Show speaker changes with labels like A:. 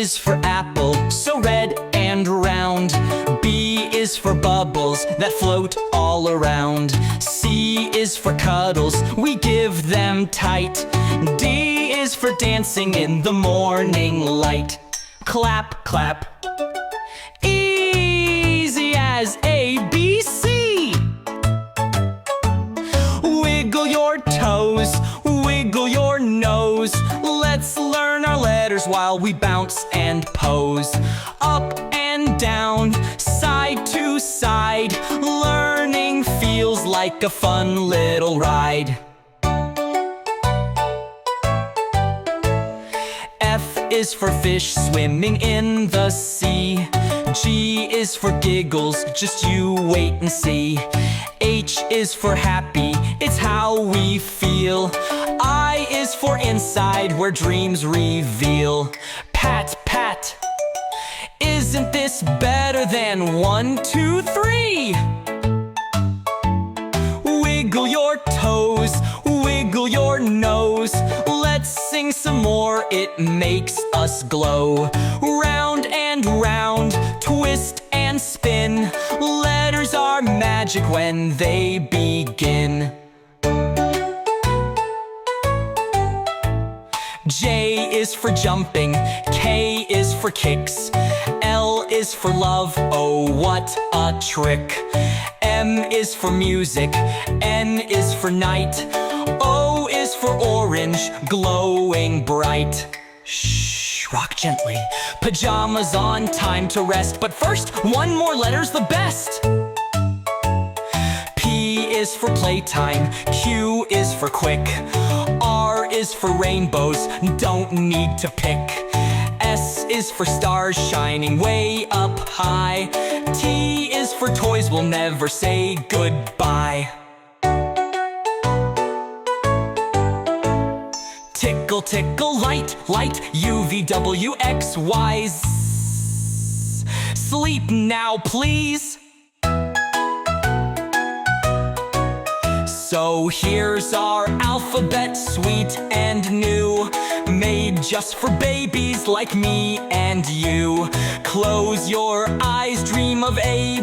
A: is for apple, so red and round. B is for bubbles that float all around. C is for cuddles, we give them tight. D is for dancing in the morning light. Clap, clap, easy as ABC. Wiggle your toes, wiggle your nose. Let's learn our letters while we bounce and pose. Up and down, side to side. Learning feels like a fun little ride. F is for fish swimming in the sea. G is for giggles, just you wait and see. H is for happy, it's how we feel. I is for inside, where dreams reveal. Pat, pat, isn't this better than 1, 2, 3? Wiggle your toes, wiggle your nose. Let's sing some more, it makes us glow. Round and round, twist and spin. Letters are magic when they begin. J is for jumping, K is for kicks. L is for love, oh what a trick. M is for music, N is for night. O is for orange, glowing bright. Shh, rock gently. Pajamas on, time to rest. But first, one more letter's the best. P is for playtime, Q is for quick. R is for rainbows, don't need to pick. S is for stars shining way up high. T is for toys, we'll never say goodbye. Tickle, tickle, light, light, U, V, W, X, Y, Z. Sleep now, please. So here's our alphabet, sweet and new, made just for babies like me and you. Close your eyes, dream of A,